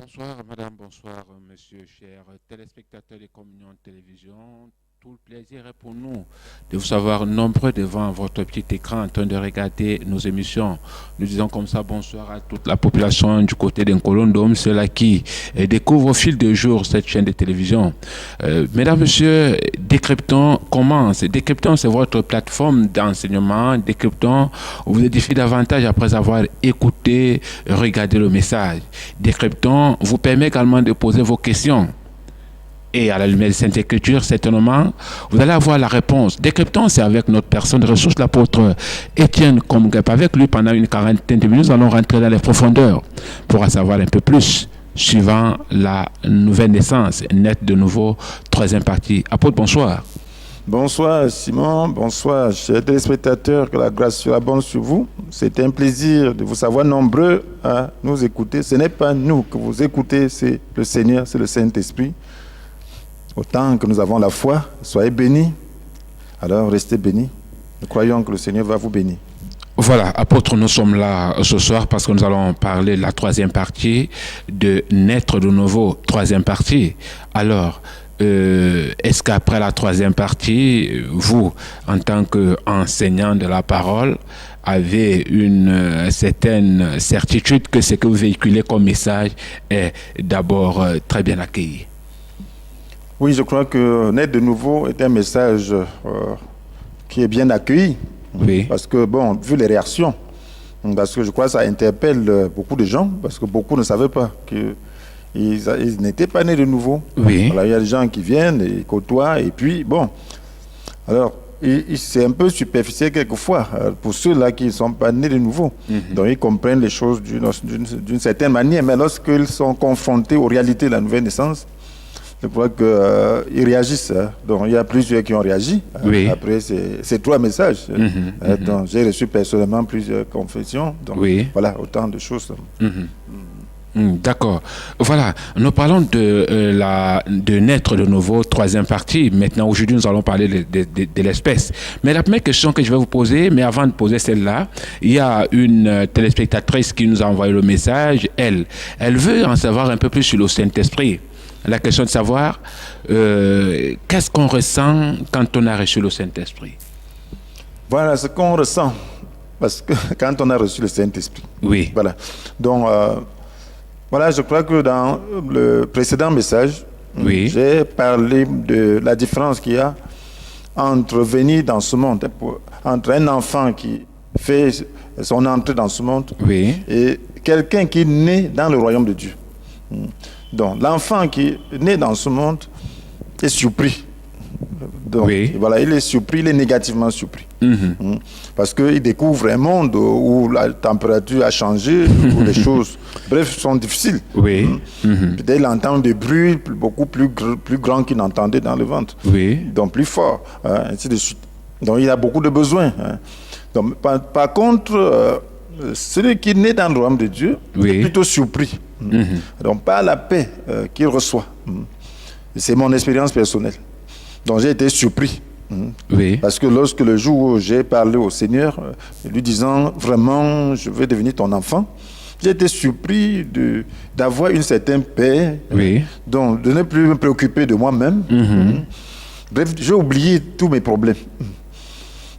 Bonsoir, madame, bonsoir, monsieur, chers téléspectateurs de Communion Télévision. Tout le plaisir est pour nous de vous savoir nombreux devant votre petit écran en train de regarder nos émissions. Nous disons comme ça bonsoir à toute la population du côté d'Nkolondom, ceux-là qui découvrent au fil des jours cette chaîne de télévision. Mesdames, messieurs, Décryptons commence. Décryptons, c'est votre plateforme d'enseignement. Décryptons vous édifie davantage après avoir écouté, regardé le message. Décryptons vous permet également de poser vos questions. Et à la lumière de Sainte Écriture, certainement, vous allez avoir la réponse. Décryptons, c'est avec notre personne de ressources, l'apôtre Étienne Komgep. Avec lui, pendant une quarantaine de minutes, nous allons rentrer dans les profondeurs pour en savoir un peu plus, suivant la nouvelle naissance, naître de nouveau, troisième partie. Apôtre, bonsoir. Bonsoir Simon, bonsoir chers téléspectateurs, que la grâce soit bonne sur vous. C'est un plaisir de vous savoir nombreux à nous écouter. Ce n'est pas nous que vous écoutez, c'est le Seigneur, c'est le Saint-Esprit. Autant que nous avons la foi, soyez bénis, alors restez bénis. Nous croyons que le Seigneur va vous bénir. Voilà, apôtre, nous sommes là ce soir parce que nous allons parler de la troisième partie, de naître de nouveau, troisième partie. Alors, est-ce qu'après la troisième partie, vous, en tant qu'enseignant de la parole, avez une certaine certitude que ce que vous véhiculez comme message est d'abord très bien accueilli? Oui, je crois que naître de nouveau est un message qui est bien accueilli. Oui. Parce que, bon, vu les réactions, parce que je crois que ça interpelle beaucoup de gens, parce que beaucoup ne savaient pas qu'ils n'étaient pas nés de nouveau. Oui. Voilà, il y a des gens qui viennent et côtoient, et puis, bon, alors, c'est un peu superficiel quelquefois, pour ceux-là qui ne sont pas nés de nouveau. Donc, ils comprennent les choses d'une certaine manière, mais lorsqu'ils sont confrontés aux réalités de la nouvelle naissance, je crois qu'ils réagissent. Donc, il y a plusieurs qui ont réagi. Oui. Après, c'est trois messages. Donc, j'ai reçu personnellement plusieurs confessions. Donc, oui. Voilà, autant de choses. D'accord. Voilà, nous parlons de naître de nouveau, troisième partie. Maintenant, aujourd'hui, nous allons parler de l'espèce. Mais la première question que je vais vous poser, mais avant de poser celle-là, il y a une téléspectatrice qui nous a envoyé le message. Elle veut en savoir un peu plus sur le Saint-Esprit. La question de savoir qu'est-ce qu'on ressent quand on a reçu le Saint-Esprit. Voilà ce qu'on ressent. Parce que quand on a reçu le Saint-Esprit. Oui. Voilà. Donc, voilà, je crois que dans le précédent message, oui. J'ai parlé de la différence qu'il y a entre venir dans ce monde, entre un enfant qui fait son entrée dans ce monde, oui. et quelqu'un qui naît dans le royaume de Dieu. Donc, l'enfant qui est né dans ce monde est surpris. Donc, oui. Voilà, il est surpris, il est négativement surpris. Parce qu'il découvre un monde où la température a changé, où les choses, bref, sont difficiles. Oui. Peut-être il entend des bruits beaucoup plus grands qu'il n'entendait dans le ventre. Oui. Donc, plus forts, ainsi de suite. Donc, il a beaucoup de besoins. Donc, par contre, celui qui naît dans le royaume de Dieu est plutôt surpris. Donc, par la paix qu'il reçoit. C'est mon expérience personnelle. Donc, j'ai été surpris. Oui. Parce que lorsque le jour où j'ai parlé au Seigneur, lui disant vraiment, je veux devenir ton enfant, j'ai été surpris d'avoir une certaine paix, donc de ne plus me préoccuper de moi-même. Bref, j'ai oublié tous mes problèmes.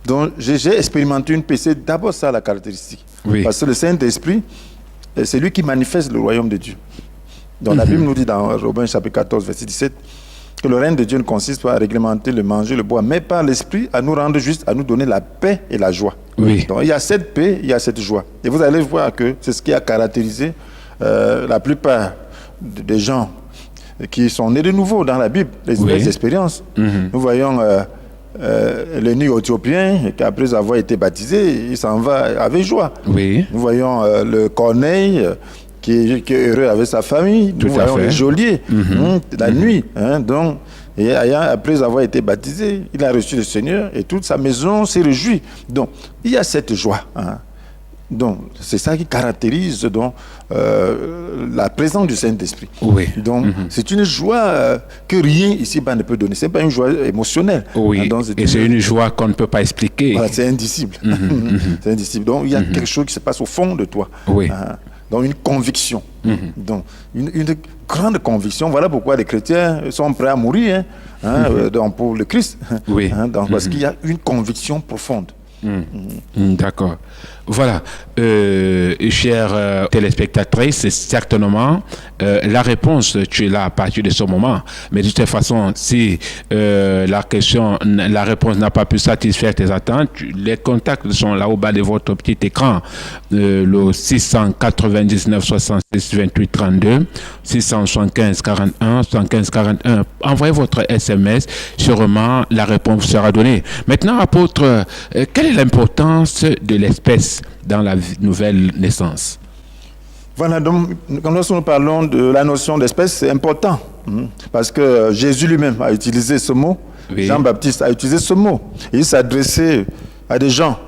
Donc, j'ai expérimenté une paix. C'est d'abord ça la caractéristique. Parce que le Saint-Esprit, c'est lui qui manifeste le royaume de Dieu. Donc, la Bible nous dit dans Romains chapitre 14, verset 17, que le règne de Dieu ne consiste pas à réglementer le manger, le boire, mais par l'Esprit, à nous rendre justes, à nous donner la paix et la joie. Donc, il y a cette paix, il y a cette joie. Et vous allez voir que c'est ce qui a caractérisé la plupart des gens qui sont nés de nouveau dans la Bible, les expériences. Nous voyons le Nil éthiopien, qui après avoir été baptisé, il s'en va avec joie. Nous voyons le Corneille, qui est heureux avec sa famille. Nous voyons le geôlier, la nuit. Donc, et après avoir été baptisé, il a reçu le Seigneur et toute sa maison s'est réjouie. Donc, il y a cette joie. Donc, c'est ça qui caractérise donc, la présence du Saint-Esprit. Donc, c'est une joie que rien ici-bas ne peut donner. Ce n'est pas une joie émotionnelle. Donc, et c'est une joie qu'on ne peut pas expliquer. Voilà, c'est indicible. C'est indicible. Donc, il y a quelque chose qui se passe au fond de toi. donc une conviction. Donc, une grande conviction. Voilà pourquoi les chrétiens sont prêts à mourir donc pour le Christ. Donc, parce qu'il y a une conviction profonde. D'accord. Voilà, chère téléspectatrice, certainement la réponse, tu es là à partir de ce moment. Mais de toute façon, si la réponse n'a pas pu satisfaire tes attentes, les contacts sont là au bas de votre petit écran. Le 699 66 28 32, 675 41, 75 41. Envoyez votre SMS, sûrement la réponse sera donnée. Maintenant, apôtre, quelle est l'importance de l'espèce dans la nouvelle naissance? Voilà, donc quand nous parlons de la notion d'espèce, c'est important, parce que Jésus lui-même a utilisé ce mot, Jean-Baptiste a utilisé ce mot, et il s'adressait à des gens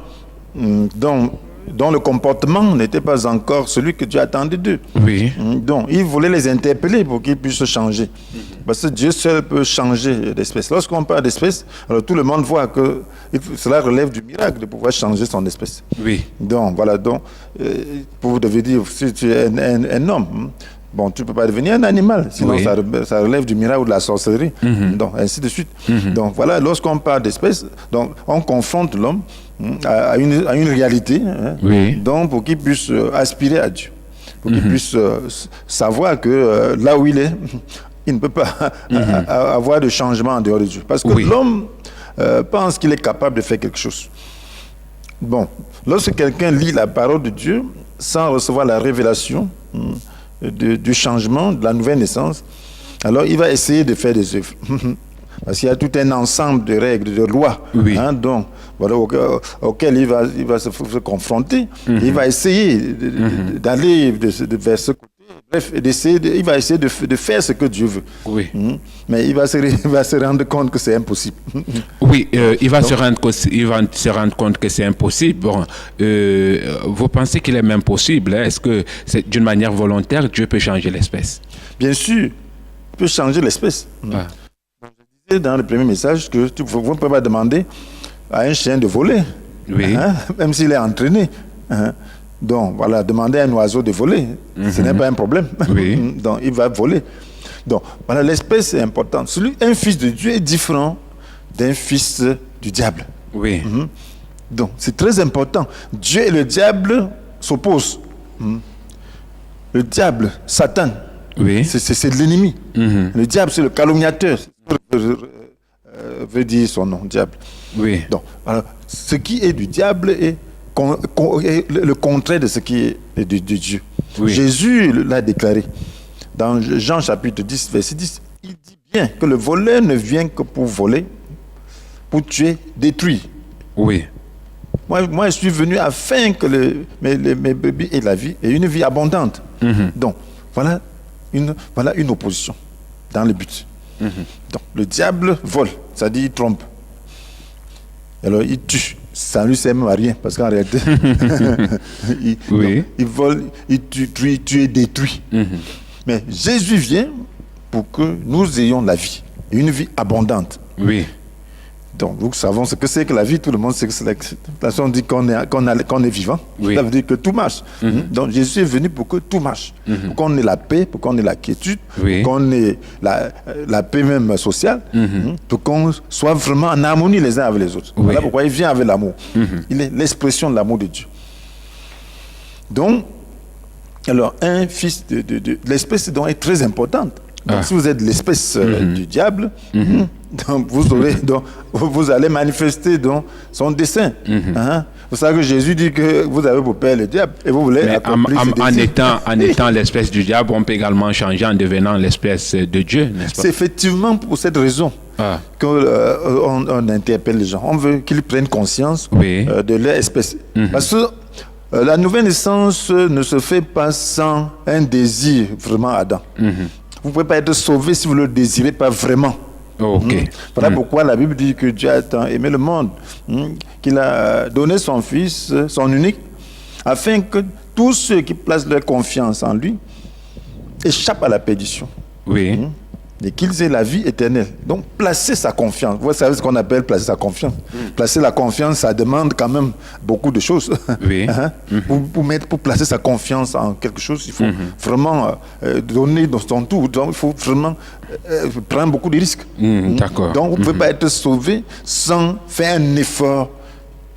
dont le comportement n'était pas encore celui que Dieu attendait d'eux. Donc, il voulait les interpeller pour qu'ils puissent changer. Parce que Dieu seul peut changer d'espèce. Lorsqu'on parle d'espèce, alors tout le monde voit que cela relève du miracle de pouvoir changer son espèce. Donc, voilà. Donc, pour devenir, si tu es un homme, bon, tu ne peux pas devenir un animal, sinon ça relève du miracle ou de la sorcellerie. Donc, ainsi de suite. Donc, voilà, lorsqu'on parle d'espèce, donc, on confronte l'homme à une réalité, donc, pour qu'il puisse aspirer à Dieu, pour qu'il puisse savoir que là où il est, il ne peut pas avoir de changement en dehors de Dieu. Parce que l'homme pense qu'il est capable de faire quelque chose. Bon, lorsque quelqu'un lit la parole de Dieu sans recevoir la révélation du changement, de la nouvelle naissance, alors il va essayer de faire des œuvres. Parce qu'il y a tout un ensemble de règles, de lois, donc, voilà, auxquelles il va se confronter. Il va essayer d'aller vers ce côté. Bref, il va essayer de faire ce que Dieu veut. Mais il va se rendre compte que c'est impossible. Il va se rendre compte que c'est impossible. Bon, vous pensez qu'il est même possible? Est-ce que c'est d'une manière volontaire, Dieu peut changer l'espèce? Bien sûr, il peut changer l'espèce. Je disais dans le premier message que vous ne pouvez pas demander à un chien de voler, même s'il est entraîné. Donc, voilà, demander à un oiseau de voler, ce n'est pas un problème. Donc, il va voler. Donc, voilà, l'espèce est importante. Un fils de Dieu est différent d'un fils du diable. Donc, c'est très important. Dieu et le diable s'opposent. Le diable, Satan, c'est l'ennemi. Le diable, c'est le calomniateur. Veut dire son nom, diable. Donc, alors, ce qui est du diable est le contraire de ce qui est de Dieu. Jésus l'a déclaré dans Jean chapitre 10, verset 10. Il dit bien que le voleur ne vient que pour voler, pour tuer, détruire. Moi, je suis venu afin que mes brebis aient la vie et une vie abondante. Donc, voilà une opposition dans le but. Donc, le diable vole, c'est-à-dire il trompe. Alors, il tue. Ça ne lui sert même à rien, parce qu'en réalité, il vole, il tue et détruit. Mais Jésus vient pour que nous ayons la vie, et une vie abondante. Donc, nous savons ce que c'est que la vie, tout le monde sait que c'est la façon on dit qu'on est vivant. Ça veut dire que tout marche. Donc, Jésus est venu pour que tout marche. Pour qu'on ait la paix, pour qu'on ait la quiétude, pour qu'on ait la paix même sociale, pour qu'on soit vraiment en harmonie les uns avec les autres. Voilà pourquoi il vient avec l'amour. Il est l'expression de l'amour de Dieu. Donc, alors, un fils de l'espèce donc, est très importante. Donc, si vous êtes l'espèce du diable, donc vous allez manifester donc, son dessein. Vous savez que Jésus dit que vous avez pour père le diable et vous voulez accomplir ses désirs. En étant l'espèce du diable, on peut également changer en devenant l'espèce de Dieu, n'est-ce pas? C'est effectivement pour cette raison qu'on interpelle les gens. On veut qu'ils prennent conscience de leur espèce. Parce que la nouvelle naissance ne se fait pas sans un désir vraiment ardent. Vous ne pouvez pas être sauvé si vous ne le désirez pas vraiment. Voilà pourquoi la Bible dit que Dieu a tant aimé le monde, qu'il a donné son Fils, son unique, afin que tous ceux qui placent leur confiance en lui échappent à la perdition. et qu'ils aient la vie éternelle. Donc, placer sa confiance. Vous savez ce qu'on appelle placer sa confiance. Placer la confiance, ça demande quand même beaucoup de choses. Oui. Pour placer sa confiance en quelque chose, il faut vraiment donner son tout. Donc, il faut vraiment prendre beaucoup de risques. D'accord. Donc, vous ne pouvez pas être sauvé sans faire un effort,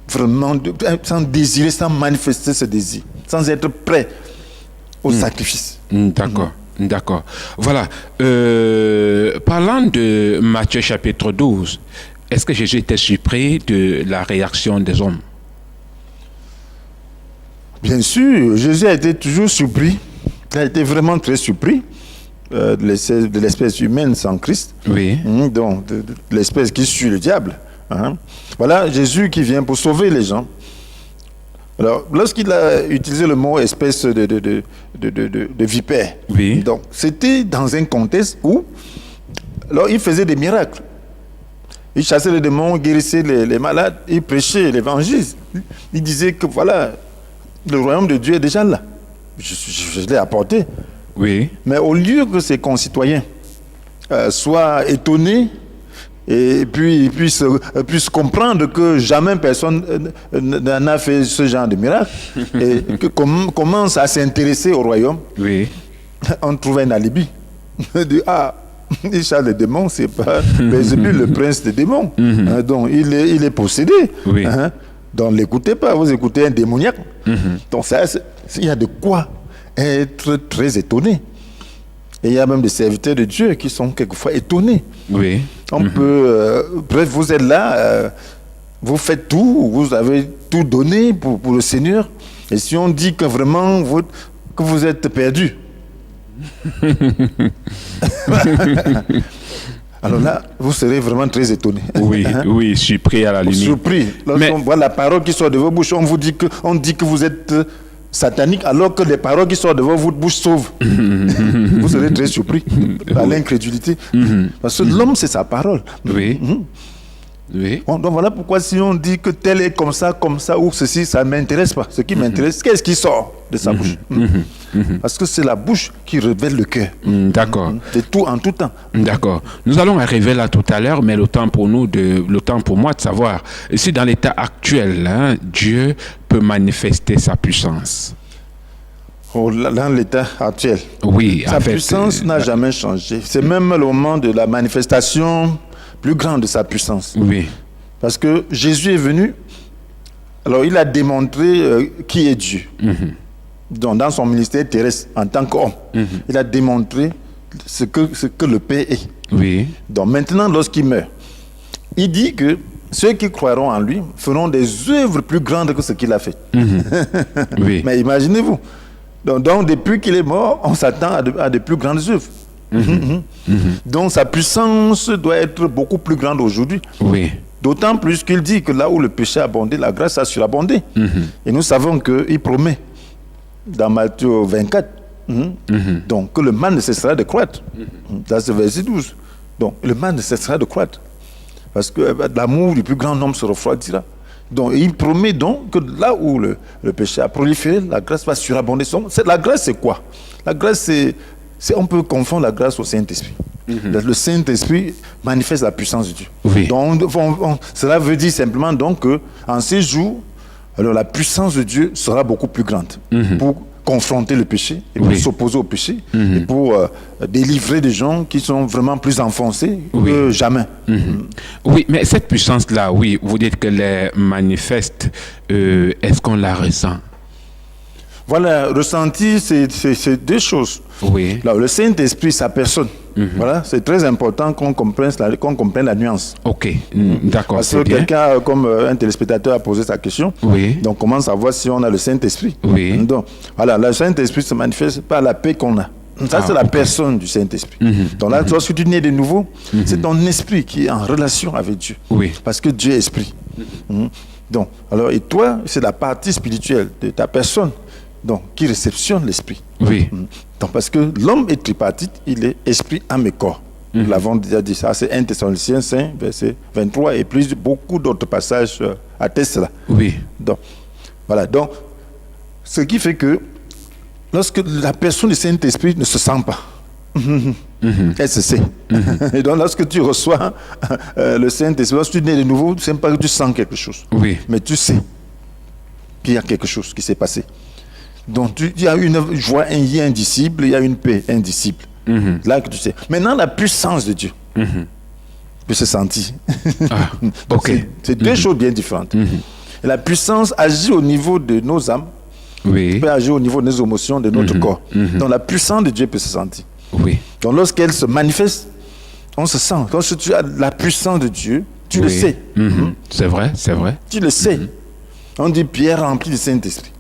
vraiment, sans désirer, sans manifester ce désir, sans être prêt au sacrifice. D'accord. D'accord. Voilà. Parlant de Matthieu chapitre 12, est-ce que Jésus était surpris de la réaction des hommes? Bien sûr, Jésus a été toujours surpris. Il a été vraiment très surpris de l'espèce humaine sans Christ. Oui. Donc, de l'espèce qui suit le diable. Voilà Jésus qui vient pour sauver les gens. Alors, lorsqu'il a utilisé le mot espèce de vipère, oui. Donc c'était dans un contexte où alors, il faisait des miracles. Il chassait les démons, guérissait les malades, il prêchait l'évangile. Il disait que voilà, le royaume de Dieu est déjà là. Je l'ai apporté. Oui. Mais au lieu que ses concitoyens soient étonnés, et puis puisse comprendre que jamais personne n'a fait ce genre de miracle et que commence à s'intéresser au royaume, oui. On trouve un alibi. On dit, il chasse les démons, c'est pas Belzébul, le prince des démons. Donc il est possédé. Oui. Donc l'écoutez pas, vous écoutez un démoniaque. Donc ça, il y a de quoi être très étonné. Et il y a même des serviteurs de Dieu qui sont quelquefois étonnés. Oui. On peut... bref, vous êtes là, vous faites tout, vous avez tout donné pour le Seigneur. Et si on dit que vraiment que vous êtes perdu, alors là, vous serez vraiment très étonné. Oui, oui, surpris à la limite. Surpris. Lorsqu'on voit la parole qui sort de vos bouches, on dit que vous êtes satanique, alors que les paroles qui sortent de votre bouche sauvent. Vous serez très surpris par l'incrédulité. Parce que l'homme, c'est sa parole. Oui. Oui. Bon, donc voilà pourquoi si on dit que tel est comme ça, ou ceci, ça ne m'intéresse pas. Ce qui m'intéresse, qu'est-ce qui sort de sa bouche? Parce que c'est la bouche qui révèle le cœur. D'accord. C'est tout en tout temps. D'accord. Nous allons arriver là tout à l'heure, mais le temps pour moi de savoir si dans l'état actuel, Dieu peut manifester sa puissance. Dans l'état actuel. Oui. Sa puissance n'a jamais changé. C'est même le moment de la manifestation plus grande de sa puissance. Oui. Parce que Jésus est venu, alors il a démontré qui est Dieu. Donc, dans son ministère terrestre, en tant qu'homme, il a démontré ce que le Père est. Oui. Donc maintenant, lorsqu'il meurt, il dit que ceux qui croiront en lui feront des œuvres plus grandes que ce qu'il a fait. Oui. Mais imaginez-vous. Donc depuis qu'il est mort, on s'attend à de plus grandes œuvres. Donc sa puissance doit être beaucoup plus grande aujourd'hui. Oui. D'autant plus qu'il dit que là où le péché a abondé, la grâce a surabondé. Et nous savons qu'il promet dans Matthieu 24 donc que le mal ne cessera de croître. Dans ce verset 12. Donc le mal ne cessera de croître. Parce que l'amour du plus grand nombre se refroidira. Donc il promet donc que là où le péché a proliféré, la grâce va surabonder. La grâce, c'est quoi? La grâce, c'est on peut confondre la grâce au Saint-Esprit. Le Saint-Esprit manifeste la puissance de Dieu. Oui. Donc, cela veut dire simplement donc qu'en ces jours, alors la puissance de Dieu sera beaucoup plus grande pour confronter le péché, et pour s'opposer au péché, et pour délivrer des gens qui sont vraiment plus enfoncés que jamais. Oui, mais cette puissance-là, oui, vous dites qu'elle est manifeste. Est-ce qu'on la ressent? Voilà, ressenti, c'est deux choses. Oui. Là, le Saint-Esprit, sa personne. Voilà, c'est très important qu'on comprenne la nuance. Ok, d'accord. Parce que quelqu'un, comme un téléspectateur a posé sa question, donc on commence à voir si on a le Saint-Esprit. Oui. Donc, voilà, le Saint-Esprit se manifeste par la paix qu'on a. Ça, c'est la personne du Saint-Esprit. Donc là, lorsque tu nais de nouveau, c'est ton esprit qui est en relation avec Dieu. Oui. Parce que Dieu est esprit. Donc, alors, et toi, c'est la partie spirituelle de ta personne. Donc, qui réceptionne l'esprit. Oui. Donc, parce que l'homme est tripartite, il est esprit, âme et corps. Nous l'avons déjà dit, ça c'est 1 Thessaloniciens 5, verset 23, et plus beaucoup d'autres passages attestent cela. Oui. Donc, voilà. Donc, ce qui fait que lorsque la personne du Saint-Esprit ne se sent pas, Elle se sait. Et donc, lorsque tu reçois le Saint-Esprit, lorsque tu nais de nouveau, ce n'est pas que tu sens quelque chose. Oui. Mais tu sais qu'il y a quelque chose qui s'est passé. Donc, il y a une joie indicible, il y a une paix indicible. Là que tu sais. Maintenant, la puissance de Dieu peut se sentir. Ah, ok. C'est deux choses bien différentes. Et la puissance agit au niveau de nos âmes. Oui. Peut agir au niveau de nos émotions, de notre corps. Donc, la puissance de Dieu peut se sentir. Oui. Donc, lorsqu'elle se manifeste, on se sent. Lorsque tu as la puissance de Dieu, tu le sais. C'est vrai, c'est vrai. Tu le sais. On dit Pierre rempli du Saint-Esprit.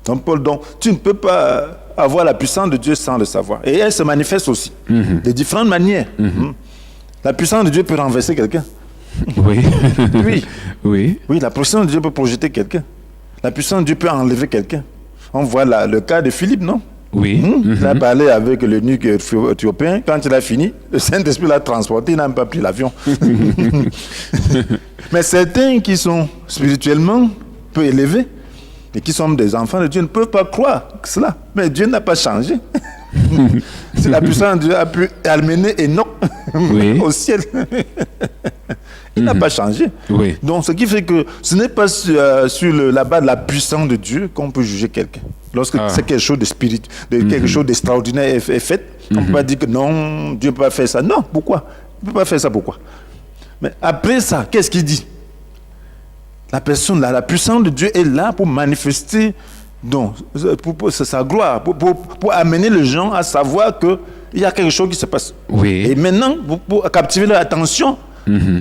Donc, Paul, donc, tu ne peux pas avoir la puissance de Dieu sans le savoir. Et elle se manifeste aussi de différentes manières. La puissance de Dieu peut renverser quelqu'un. Oui. Oui. Oui. Oui, la puissance de Dieu peut projeter quelqu'un. La puissance de Dieu peut enlever quelqu'un. On voit le cas de Philippe, non? Oui. Il a parlé avec l'eunuque éthiopien. Quand il a fini, le Saint-Esprit l'a transporté, il n'a même pas pris l'avion. Mais certains qui sont spirituellement peu élevés et qui sont des enfants de Dieu ne peuvent pas croire cela. Mais Dieu n'a pas changé. C'est la puissance de Dieu a pu amener Enoch au ciel. Il n'a pas changé. Oui. Donc, ce qui fait que ce n'est pas sur la base de la puissance de Dieu qu'on peut juger quelqu'un. Lorsque c'est quelque chose de spirituel, quelque chose d'extraordinaire est fait, on ne peut pas dire que non, Dieu ne peut pas faire ça. Non, pourquoi? Il ne peut pas faire ça, pourquoi? Mais après ça, qu'est-ce qu'il dit? La personne là, la puissance de Dieu est là pour manifester donc, pour sa gloire, pour amener les gens à savoir qu'il y a quelque chose qui se passe. Oui. Et maintenant, pour captiver leur attention,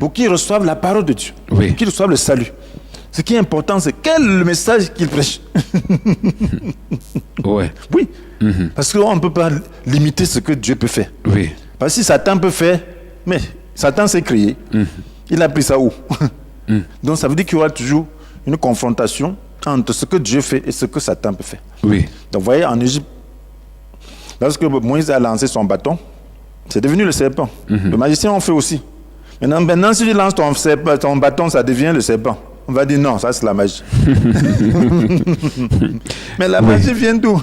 pour qu'ils reçoivent la parole de Dieu, pour qu'ils reçoivent le salut. Ce qui est important, c'est quel est le message qu'il prêche. Ouais. Oui. Parce qu'on ne peut pas limiter ce que Dieu peut faire. Oui. Parce que si Satan peut faire, mais Satan s'est créé, il a pris ça où? Donc ça veut dire qu'il y aura toujours une confrontation entre ce que Dieu fait et ce que Satan peut faire. Oui. Donc vous voyez, en Égypte, lorsque Moïse a lancé son bâton, c'est devenu le serpent. Le magicien en fait aussi. Maintenant, si tu lances ton bâton, ça devient le serpent. On va dire non, ça c'est la magie. Mais la magie vient d'où?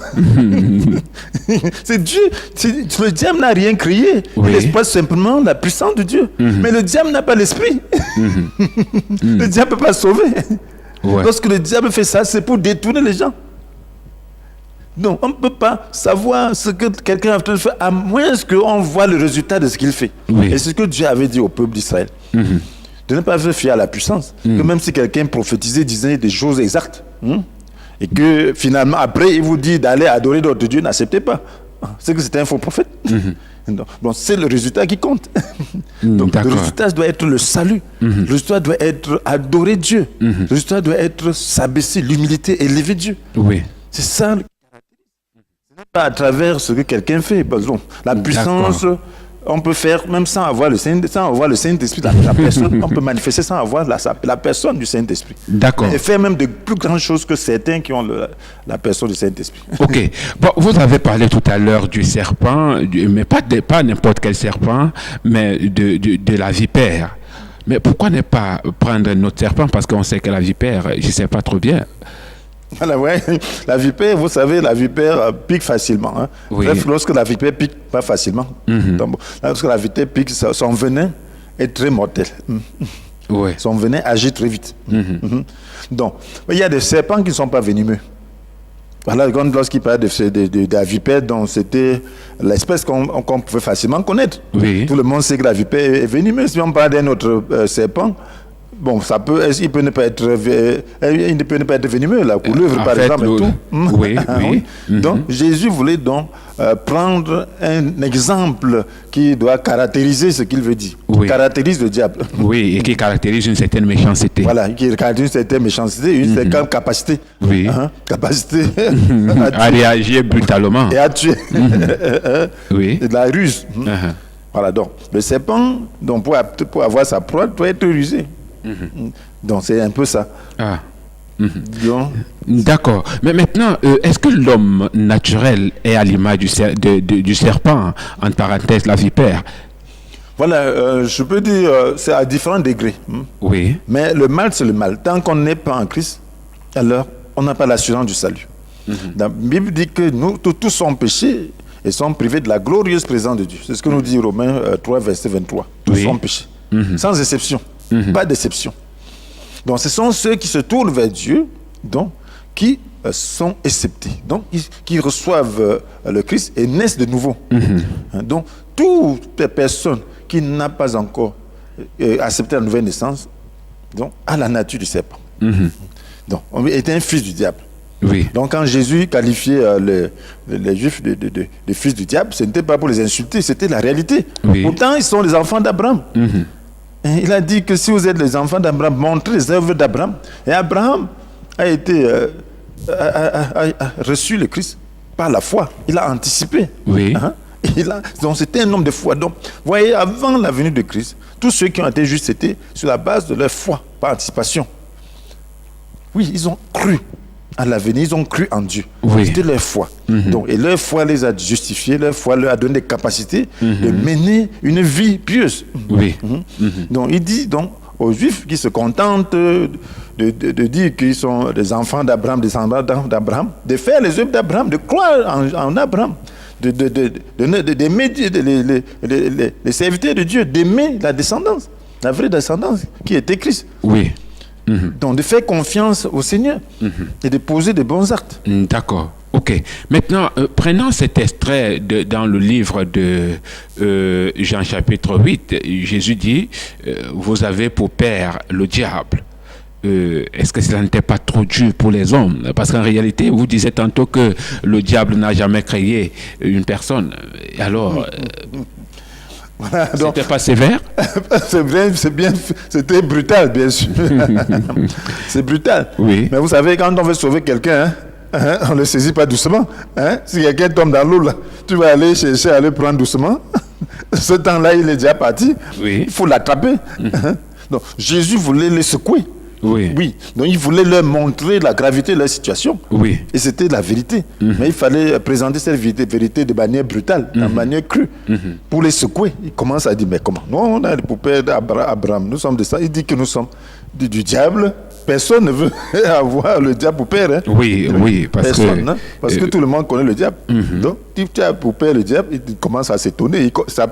C'est Dieu. Le diable n'a rien créé. Il exploite simplement la puissance de Dieu. Mais le diable n'a pas l'esprit. Le diable ne peut pas sauver. Lorsque le diable fait ça, c'est pour détourner les gens. Donc, on ne peut pas savoir ce que quelqu'un est en train de faire à moins qu'on voit le résultat de ce qu'il fait. Et c'est ce que Dieu avait dit au peuple d'Israël. De ne pas se fier à la puissance. Que même si quelqu'un prophétisait, disait des choses exactes, et que finalement, après, il vous dit d'aller adorer d'autres dieux, n'acceptez pas. C'est que c'était un faux prophète. Donc, c'est le résultat qui compte. Donc, le résultat doit être le salut. Le résultat doit être adorer Dieu. Le résultat doit être s'abaisser, l'humilité, élever Dieu. C'est ça. Ce n'est pas à travers ce que quelqu'un fait. Donc, la puissance, on peut faire même sans avoir le Saint-Esprit. La personne, on peut manifester sans avoir la personne du Saint-Esprit. D'accord. Et faire même de plus grandes choses que certains qui ont la personne du Saint-Esprit. Ok. Bon, vous avez parlé tout à l'heure du serpent, mais pas n'importe quel serpent, mais de la vipère. Mais pourquoi ne pas prendre notre serpent? Parce qu'on sait que la vipère, je ne sais pas trop bien. Voilà, ouais. La vipère, vous savez, la vipère pique facilement. Hein. Bref, lorsque la vipère pique, pas facilement. Donc, lorsque la vipère pique, son venin est très mortel. Son venin agit très vite. Donc, il y a des serpents qui ne sont pas venimeux. Voilà, lorsqu'il parlait de la vipère, donc c'était l'espèce qu'on pouvait facilement connaître. Tout le monde sait que la vipère est venimeuse. Si on parle d'un autre serpent, bon, il peut ne pas être venimeux, la couleuvre par exemple et tout. Donc Jésus voulait donc prendre un exemple qui doit caractériser ce qu'il veut dire. Qui caractérise le diable. Oui, et qui caractérise une certaine méchanceté. Voilà, qui caractérise une certaine méchanceté, une certaine capacité. Capacité à réagir brutalement. Et à tuer. Et de la ruse. Voilà, donc le serpent, donc, pour avoir sa proie, doit être rusé. Donc c'est un peu ça. D'accord. Mais maintenant, est-ce que l'homme naturel est à l'image du serpent, en parenthèse la vipère? Voilà, je peux dire, c'est à différents degrés. Mais le mal, c'est le mal. Tant qu'on n'est pas en Christ, alors on n'a pas l'assurance du salut. La Bible dit que nous tous sommes péchés et sont privés de la glorieuse présence de Dieu. C'est ce que nous dit Romains 3, verset 23. Tous sont péchés. Sans exception. Pas d'exception. Donc, ce sont ceux qui se tournent vers Dieu, donc, qui sont acceptés. Donc, qui reçoivent le Christ et naissent de nouveau. Donc, toutes les personnes qui n'ont pas encore accepté la nouvelle naissance, donc, à la nature du serpent. Donc, on était un fils du diable. Oui. Donc, quand Jésus qualifiait les Juifs de fils du diable, ce n'était pas pour les insulter, c'était la réalité. Oui. Pourtant, ils sont les enfants d'Abraham. Il a dit que si vous êtes les enfants d'Abraham, montrez les œuvres d'Abraham. Et Abraham a été a reçu le Christ par la foi. Il a anticipé. Oui. Donc c'était un homme de foi. Donc, vous voyez, avant la venue de Christ, tous ceux qui ont été justes, c'était sur la base de leur foi, par anticipation. Oui, ils ont cru à l'avenir, ils ont cru en Dieu. Oui. C'était leur foi. Donc, et leur foi les a justifiés, leur foi leur a donné des capacités de mener une vie pieuse. Oui. Donc, il dit donc aux Juifs qui se contentent de dire qu'ils sont des enfants d'Abraham, descendants d'Abraham, de faire les œuvres d'Abraham, de croire en Abraham, d'aimer les serviteurs de Dieu, d'aimer la descendance, la vraie descendance qui était Christ. Oui. Donc de faire confiance au Seigneur et de poser de bons actes. D'accord. Ok. Maintenant, prenons cet extrait dans le livre de Jean chapitre 8. Jésus dit, vous avez pour père le diable. Est-ce que cela n'était pas trop dur pour les hommes? Parce qu'en réalité, vous disiez tantôt que le diable n'a jamais créé une personne. Alors, voilà, c'était pas sévère? C'est vrai, c'était brutal, bien sûr. C'est brutal. Oui. Mais vous savez, quand on veut sauver quelqu'un, on ne le saisit pas doucement. Si quelqu'un tombe dans l'eau, tu vas aller chercher à le prendre doucement. Ce temps-là, il est déjà parti. Oui. Il faut l'attraper. Donc, Jésus voulait les secouer. Oui. Oui. Donc, il voulait leur montrer la gravité de leur situation. Oui. Et c'était la vérité. Mais il fallait présenter cette vérité de manière brutale, de manière crue, pour les secouer. Il commence à dire, mais comment? Non, on a les poupées d'Abraham. Nous sommes de ça. Il dit que nous sommes du diable. Personne ne veut avoir le diable pour père. Oui, oui. Parce que tout le monde connaît le diable. Donc, tu as pour père le diable, il commence à s'étonner. Ça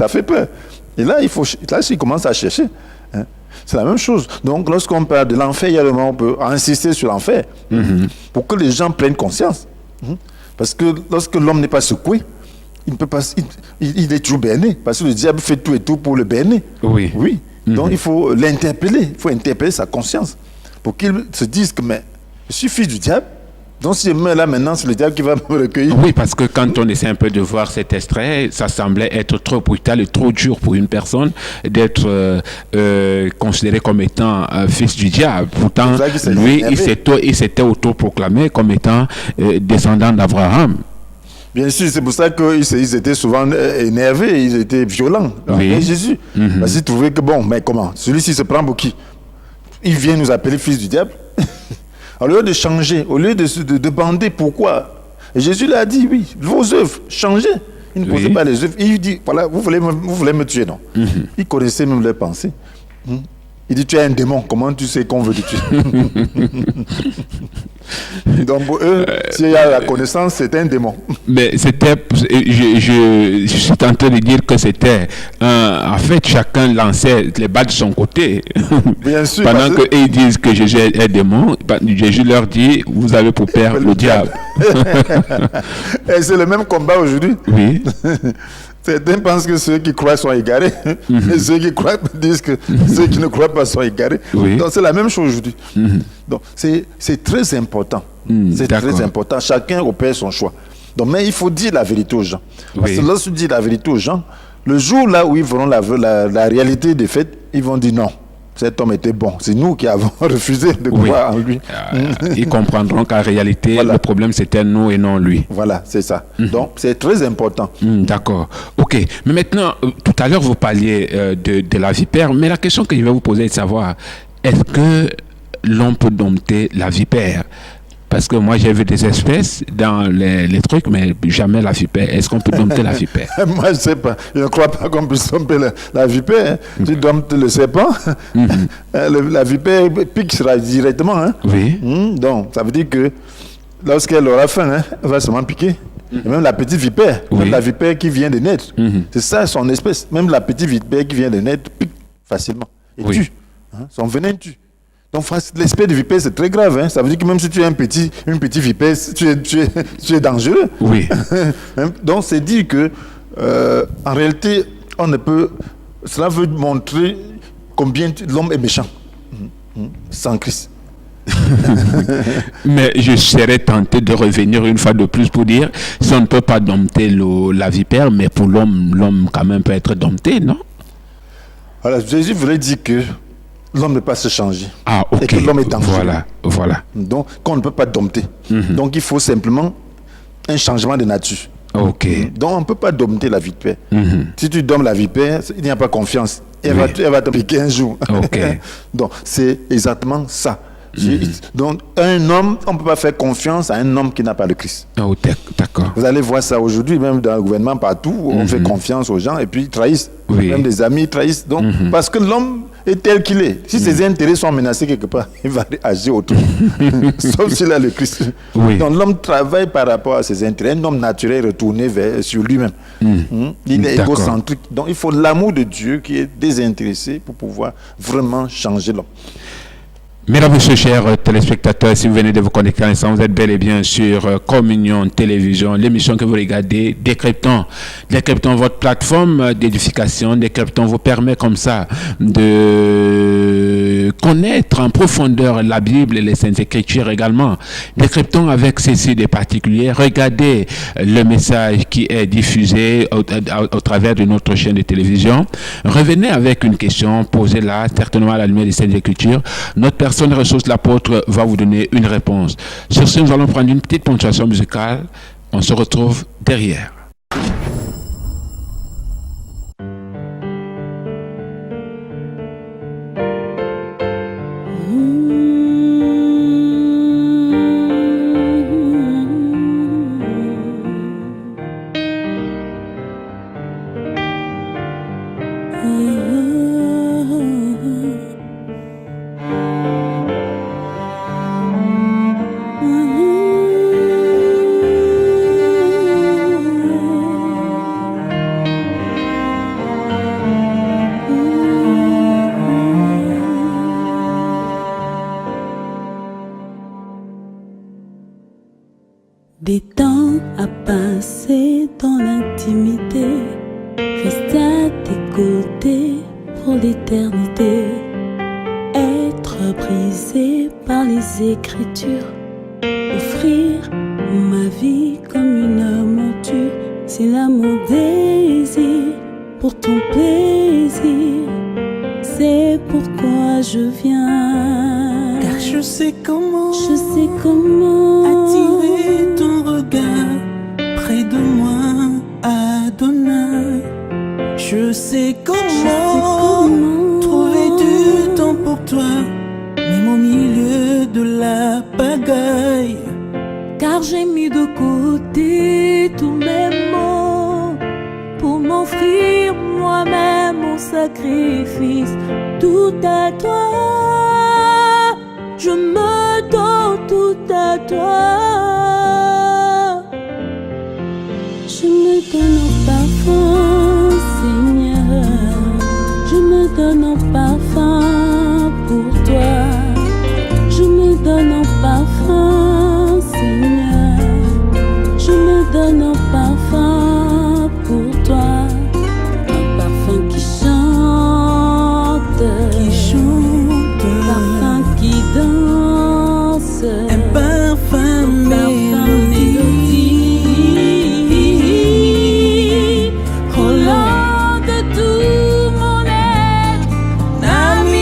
fait peur. Et là, il commence à chercher. C'est la même chose. Donc, lorsqu'on parle de l'enfer, il y a le moment où on peut insister sur l'enfer pour que les gens prennent conscience. Parce que lorsque l'homme n'est pas secoué, il ne peut pas, il est toujours berné. Parce que le diable fait tout et tout pour le berner. Oui. Oui. Donc, il faut l'interpeller. Il faut interpeller sa conscience pour qu'il se dise que mais, je suis fils du diable. Donc, si je meurs là maintenant, c'est le diable qui va me recueillir. Oui, parce que quand on essaie un peu de voir cet extrait, ça semblait être trop brutal et trop dur pour une personne d'être considéré comme étant fils du diable. Pourtant, lui, il s'était autoproclamé comme étant descendant d'Abraham. Bien sûr, c'est pour ça qu'ils étaient souvent énervés, ils étaient violents. Et Jésus, parce qu'ils trouvaient que bon, mais comment? Celui-ci se prend pour qui? Il vient nous appeler fils du diable. Au lieu de changer, au lieu de bander, pourquoi? Et Jésus lui a dit, oui, vos œuvres, changez. Il ne posait pas les œuvres. Il dit, voilà, vous voulez me tuer, non? Il connaissait même leurs pensées. Il dit, tu es un démon, comment tu sais qu'on veut te tuer? Donc pour eux, s'il y a la connaissance, c'est un démon. Mais c'était, je suis tenté de dire que c'était, en fait, chacun lançait les balles de son côté. Bien sûr. Pendant qu'ils disent que Jésus est un démon, Jésus leur dit, vous avez pour père le diable. Et c'est le même combat aujourd'hui. Oui. Certains pensent que ceux qui croient sont égarés. Et ceux qui croient disent que ceux qui ne croient pas sont égarés. Oui. Donc c'est la même chose aujourd'hui. Donc c'est très important. C'est très important. Chacun opère son choix. Donc, mais il faut dire la vérité aux gens. Parce que lorsque tu dis la vérité aux gens, le jour là où ils verront la réalité des faits, ils vont dire non. Cet homme était bon. C'est nous qui avons refusé de croire en lui. Ils comprendront qu'en réalité, le problème, c'était nous et non lui. Voilà, c'est ça. Donc, c'est très important. D'accord. OK. Mais maintenant, tout à l'heure, vous parliez de la vipère. Mais la question que je vais vous poser est de savoir, est-ce que l'on peut dompter la vipère? Parce que moi, j'ai vu des espèces dans les trucs, mais jamais la vipère. Est-ce qu'on peut dompter la vipère? Moi, je ne sais pas. Je ne crois pas qu'on puisse dompter la vipère. Tu domptes le serpent, la vipère pique directement. Oui. Donc, ça veut dire que lorsqu'elle aura faim, elle va seulement piquer. Et même la petite vipère, même la vipère qui vient de naître, c'est ça son espèce. Même la petite vipère qui vient de naître pique facilement et tue. Son venin tue. Donc l'espèce de vipère, c'est très grave. Ça veut dire que même si tu es une petite vipère, tu es dangereux. Oui. Donc c'est dire que en réalité, on ne peut... Cela veut montrer combien l'homme est méchant sans Christ. Mais je serais tenté de revenir une fois de plus pour dire, si on ne peut pas dompter la vipère, mais pour l'homme quand même peut être dompté, non? Voilà, Jésus voulait dire que l'homme ne peut pas se changer. Ah, ok. Et que l'homme est dangereux. Voilà. Donc, qu'on ne peut pas dompter. Donc, il faut simplement un changement de nature. Ok. Donc, on ne peut pas dompter la vipère. Si tu domptes la vipère, il n'y a pas confiance. Elle va te piquer un jour. Okay. Donc, c'est exactement ça. Donc, un homme, on ne peut pas faire confiance à un homme qui n'a pas le Christ. Oh, d'accord. Vous allez voir ça aujourd'hui, même dans le gouvernement, partout, on fait confiance aux gens et puis ils trahissent. Même des amis ils trahissent. Donc, parce que l'homme est tel qu'il est. Si ses intérêts sont menacés quelque part, il va agir autrement. Sauf s'il a le Christ. Donc, l'homme travaille par rapport à ses intérêts. Un homme naturel retourné sur lui-même. Il est égocentrique. Donc, il faut l'amour de Dieu qui est désintéressé pour pouvoir vraiment changer l'homme. Mesdames, Messieurs, chers téléspectateurs, si vous venez de vous connecter à l'instant, vous êtes bel et bien sur Communion Télévision, l'émission que vous regardez, Décryptons votre plateforme d'édification. Décryptons vous permet comme ça de connaître en profondeur la Bible et les Saintes Écritures également. Décryptons avec ceci des particuliers. Regardez le message qui est diffusé au travers de notre chaîne de télévision. Revenez avec une question, posez-la certainement à la lumière des Saintes Écritures. Notre personne ressource, l'apôtre, va vous donner une réponse. Sur ce, nous allons prendre une petite ponctuation musicale. On se retrouve derrière. Des temps à passer dans l'intimité, rester à tes côtés pour l'éternité, être brisé par les Écritures, offrir ma vie comme une monture, c'est là mon désir pour ton plaisir, c'est pourquoi je viens. Car je sais comment attirer ton regard près de moi, Adonai. Je sais comment trouver du temps pour toi, même au milieu de la pagaille. Car j'ai mis de côté tous mes maux pour m'offrir moi-même mon sacrifice. Tout à toi, je me donne tout à toi. Je me donne en parfum, Seigneur. Je me donne en parfum pour toi. Je me donne en parfum, Seigneur. Je me donne en parfum pour toi. Un parfum qui chante, un parfum qui danse, un parfum mélodie. Ami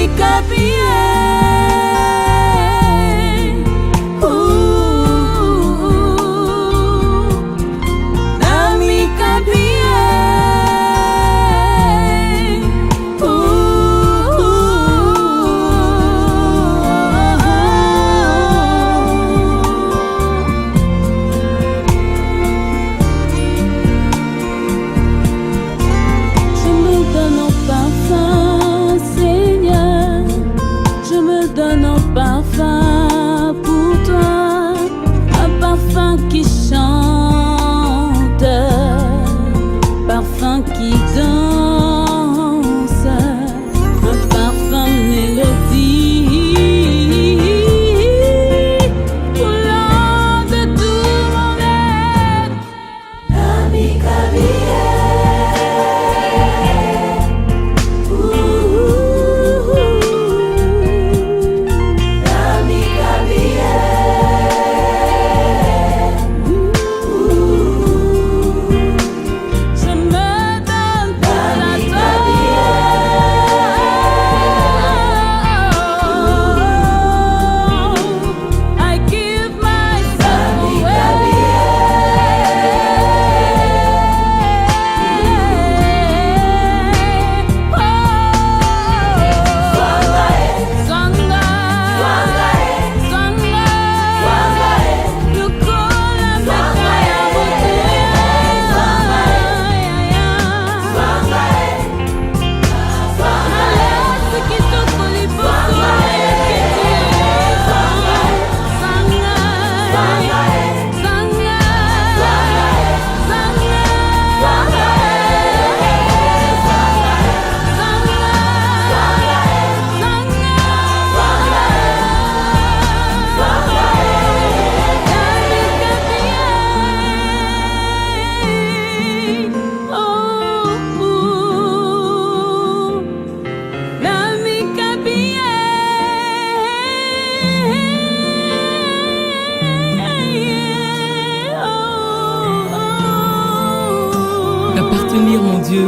T'appartenir, mon Dieu,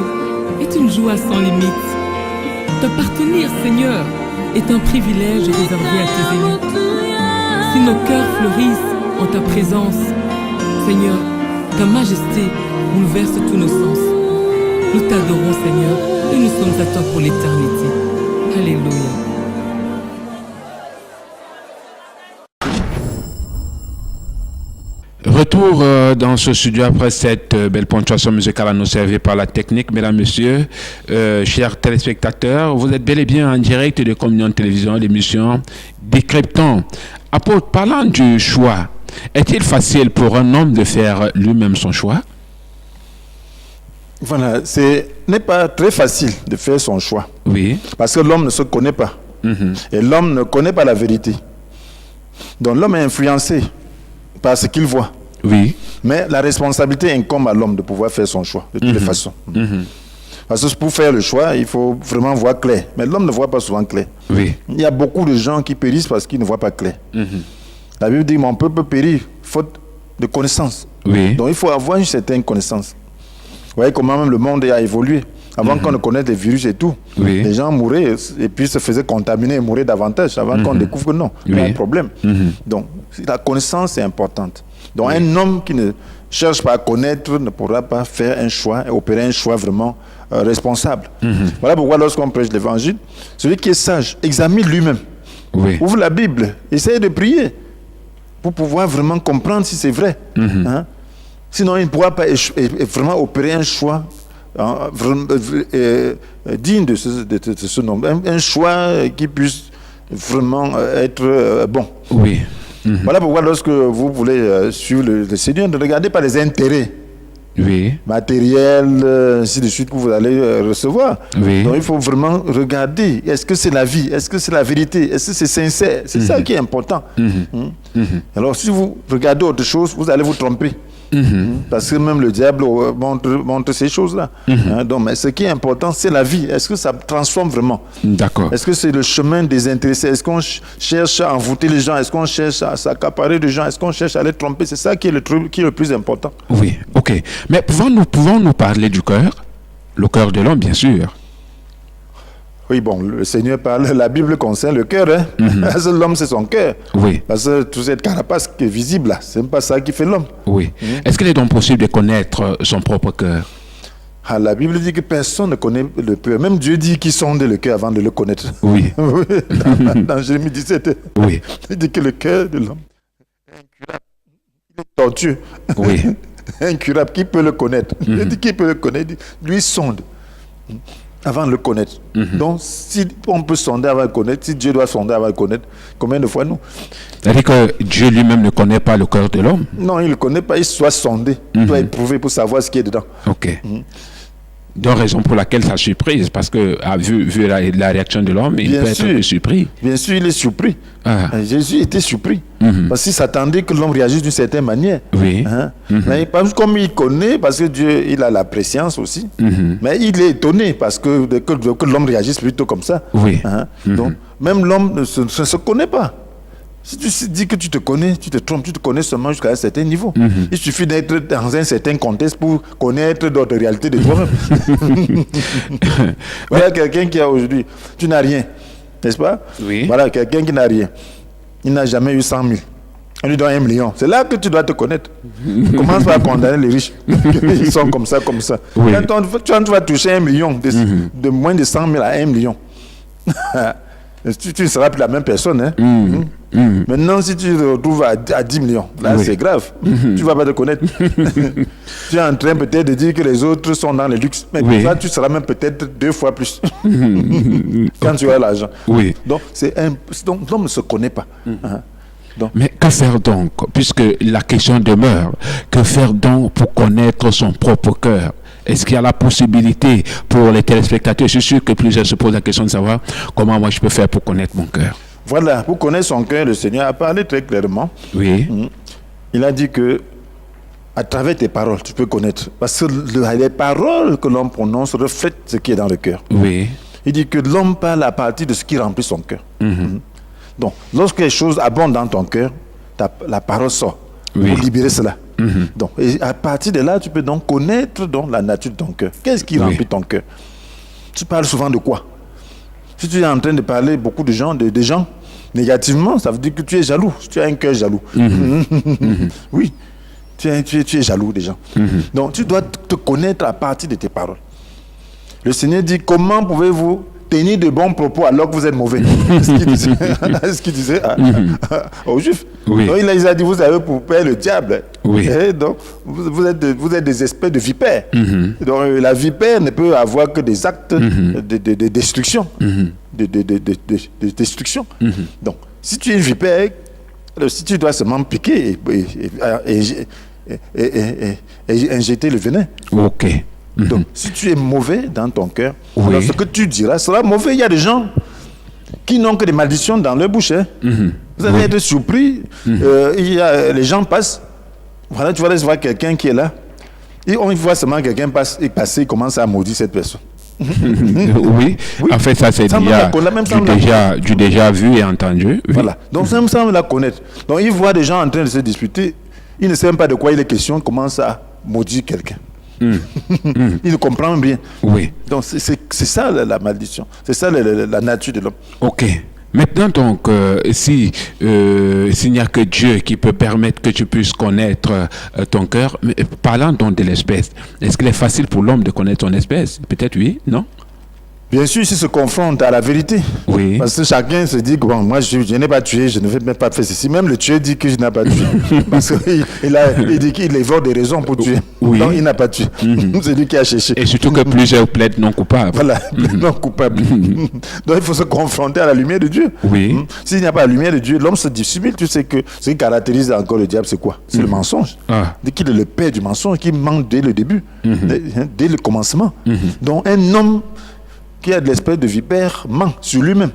est une joie sans limite. T'appartenir, Seigneur, est un privilège réservé à tes élus. Si nos cœurs fleurissent en ta présence, Seigneur, ta majesté bouleverse tous nos sens. Nous t'adorons, Seigneur, et nous sommes à toi pour l'éternité. Alléluia. Retour dans ce studio après cette belle ponctuation musicale à nous servir par la technique. Mesdames, Messieurs, chers téléspectateurs, vous êtes bel et bien en direct de Communion Télévision, l'émission Décryptons. Apôtre, parlant du choix, est-il facile pour un homme de faire lui-même son choix? Voilà, ce n'est pas très facile de faire son choix. Oui. Parce que l'homme ne se connaît pas. Et l'homme ne connaît pas la vérité. Donc l'homme est influencé par ce qu'il voit. Oui. Mais la responsabilité incombe à l'homme de pouvoir faire son choix, de toutes les façons. Parce que pour faire le choix, il faut vraiment voir clair. Mais l'homme ne voit pas souvent clair. Oui. Il y a beaucoup de gens qui périssent parce qu'ils ne voient pas clair. La Bible dit, mon peuple périt faute de connaissance. Oui. Donc il faut avoir une certaine connaissance. Vous voyez comment même le monde a évolué. Avant qu'on ne connaisse les virus et tout, les gens mouraient et puis se faisaient contaminer et mouraient davantage avant qu'on découvre que non, il y a un problème. Donc la connaissance est importante. Donc un homme qui ne cherche pas à connaître ne pourra pas faire un choix et opérer un choix vraiment responsable. Voilà pourquoi lorsqu'on prêche l'évangile, celui qui est sage examine lui-même. Ouvre la Bible, essaye de prier pour pouvoir vraiment comprendre si c'est vrai. Sinon, il ne pourra pas vraiment opérer un choix digne de ce nom. Un choix qui puisse vraiment être bon. Oui. Voilà pourquoi lorsque vous voulez suivre le Seigneur, ne regardez pas les intérêts matériels, ainsi de suite, que vous allez recevoir. Donc il faut vraiment regarder, est-ce que c'est la vie, est-ce que c'est la vérité, est-ce que c'est sincère? C'est ça qui est important. Alors si vous regardez autre chose, vous allez vous tromper. Parce que même le diable montre ces choses-là. Donc, mais ce qui est important, c'est la vie. Est-ce que ça transforme vraiment? D'accord. Est-ce que c'est le chemin désintéressé? Est-ce qu'on cherche à envoûter les gens? Est-ce qu'on cherche à s'accaparer les gens? Est-ce qu'on cherche à les tromper? C'est ça qui est le truc qui est le plus important. Oui, ok. Mais pouvons-nous parler du cœur? Le cœur de l'homme, bien sûr. Oui, bon, le Seigneur parle, la Bible concerne le cœur. Parce que l'homme, c'est son cœur. Oui. Parce que toute cette carapace qui est visible là, c'est même pas ça qui fait l'homme. Oui. Est-ce qu'il est donc possible de connaître son propre cœur? La Bible dit que personne ne connaît le cœur. Même Dieu dit qu'il sonde le cœur avant de le connaître. Oui. Dans Jérémie 17, il dit que le cœur de l'homme est incurable. Il est tortueux. Oui. Incurable. Qui peut le connaître? Il dit qui peut le connaître? Lui sonde avant de le connaître. Donc, si on peut sonder avant de le connaître, si Dieu doit sonder avant de le connaître, combien de fois nous? C'est-à-dire que Dieu lui-même ne connaît pas le cœur de l'homme? Non, il ne le connaît pas, il doit sonder, il doit éprouver pour savoir ce qui est dedans. Ok. Donc, raison pour laquelle ça surprise, parce que, vu la réaction de l'homme, il peut être surpris. Bien sûr, il est surpris. Jésus était surpris. Parce qu'il s'attendait que l'homme réagisse d'une certaine manière. Oui. Hein? Mais comme il connaît, parce que Dieu, il a la préscience aussi, mais il est étonné parce que l'homme réagisse plutôt comme ça. Oui. Hein? Donc, même l'homme ne se connaît pas. Si tu dis que tu te connais, tu te trompes, tu te connais seulement jusqu'à un certain niveau. Il suffit d'être dans un certain contexte pour connaître d'autres réalités de toi-même. Voilà quelqu'un qui a aujourd'hui, tu n'as rien, n'est-ce pas? Oui. Voilà quelqu'un qui n'a rien. Il n'a jamais eu 100 000. On lui donne 1 million. C'est là que tu dois te connaître. Commence pas à condamner les riches. Ils sont comme ça, comme ça. Oui. Quand tu vas toucher 1 million, de moins de 100 000 à 1 million, tu ne seras plus la même personne. Hein? Maintenant, si tu te retrouves à 10 millions, là, c'est grave. Tu ne vas pas te connaître. Tu es en train peut-être de dire que les autres sont dans le luxe. Mais toi, tu seras même peut-être 2 fois plus quand tu as l'argent. Oui. Donc, l'homme ne se connaît pas. Donc. Mais que faire donc? Puisque la question demeure, que faire donc pour connaître son propre cœur? Est-ce qu'il y a la possibilité pour les téléspectateurs? Je suis sûr que plusieurs se posent la question de savoir comment moi je peux faire pour connaître mon cœur. Voilà, pour connaître son cœur, le Seigneur a parlé très clairement. Oui. Il a dit que à travers tes paroles, tu peux connaître. Parce que les paroles que l'homme prononce reflètent ce qui est dans le cœur. Oui. Il dit que l'homme parle à partir de ce qui remplit son cœur. Donc, lorsque les choses abondent dans ton cœur, la parole sort pour libérer cela. Donc, et à partir de là, tu peux donc connaître donc, la nature de ton cœur. Qu'est-ce qui remplit ton cœur? Tu parles souvent de quoi? Si tu es en train de parler beaucoup de gens, des gens négativement, ça veut dire que tu es jaloux. Tu as un cœur jaloux. Oui, tu es jaloux des gens. Donc, tu dois te connaître à partir de tes paroles. Le Seigneur dit, comment pouvez-vous tenir de bons propos alors que vous êtes mauvais? Ce qu'il disait aux Juifs. Oui. Donc, il a dit, vous avez pour père le diable. Oui. Et donc, vous êtes des espèces de vipères. Donc, la vipère ne peut avoir que des actes de destruction. De destruction. Donc, si tu es une vipère, si tu dois seulement piquer et injecter le venin. Ok. Donc, si tu es mauvais dans ton cœur, alors ce que tu diras sera mauvais. Il y a des gens qui n'ont que des malédictions dans leur bouche. Hein. Vous allez être surpris. Les gens passent. Voilà, tu vas aller voir quelqu'un qui est là. Et on voit seulement quelqu'un passer, il commence à maudire cette personne. Oui. En fait, ça c'est déjà vu et entendu. Oui. Voilà. Donc, ça me semble la connaître. Donc, il voit des gens en train de se disputer. Il ne sait même pas de quoi il est question. Il commence à maudire quelqu'un. Il ne comprend rien. Oui. Donc c'est ça la malédiction. C'est ça la nature de l'homme. Ok. Maintenant donc, s'il n'y a que Dieu qui peut permettre que tu puisses connaître ton cœur, parlant donc de l'espèce, est-ce qu'il est facile pour l'homme de connaître son espèce? Peut-être oui, non? Bien sûr, s'il se confronte à la vérité. Oui. Parce que chacun se dit que bon, moi je n'ai pas tué, je ne vais même pas faire ceci. Même le tueur dit que je n'ai pas tué. Parce qu'il dit qu'il évoque des raisons pour tuer. Oui. Donc il n'a pas tué. C'est lui qui a cherché. Et surtout que plusieurs plaident non coupables. Voilà, non coupable. Donc il faut se confronter à la lumière de Dieu. Oui. S'il n'y a pas la lumière de Dieu, l'homme se dissimule. Tu sais que ce qui caractérise encore le diable, c'est quoi? C'est le mensonge. Dès qu'il est le père du mensonge, qui ment dès le début, dès le commencement. Donc un homme qui a de l'espèce de vipère ment sur lui-même.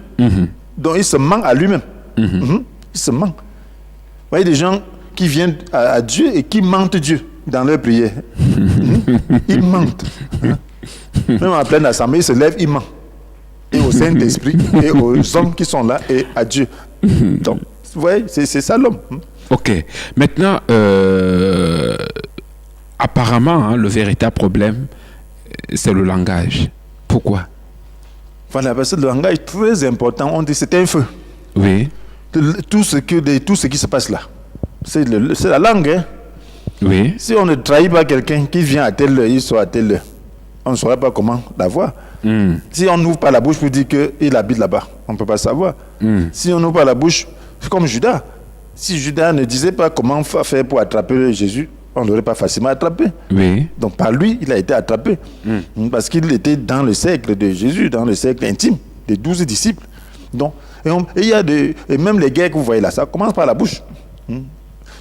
Donc il se ment à lui-même. Il se ment. Vous voyez des gens qui viennent à Dieu et qui mentent Dieu dans leur prière. Ils mentent. Même en pleine assemblée, ils se lèvent, ils mentent. Et au Saint-Esprit, et aux hommes qui sont là, et à Dieu. Donc, vous voyez, c'est ça l'homme. Ok. Maintenant, apparemment, le véritable problème, c'est le langage. Pourquoi? Voilà, parce que le langage est très important. On dit c'est un feu. Oui. Tout ce qui se passe là, c'est la langue. Hein? Oui. Si on ne trahit pas quelqu'un qui vient à telle heure, il sort à telle heure, on ne saura pas comment la voir. Si on n'ouvre pas la bouche pour dire qu'il habite là-bas, on ne peut pas savoir. Si on n'ouvre pas la bouche, c'est comme Judas. Si Judas ne disait pas comment faire pour attraper Jésus, on ne l'aurait pas facilement attrapé. Oui. Donc par lui, il a été attrapé. Parce qu'il était dans le cercle de Jésus, dans le cercle intime des 12 disciples. Donc, et même les guerres que vous voyez là, ça commence par la bouche.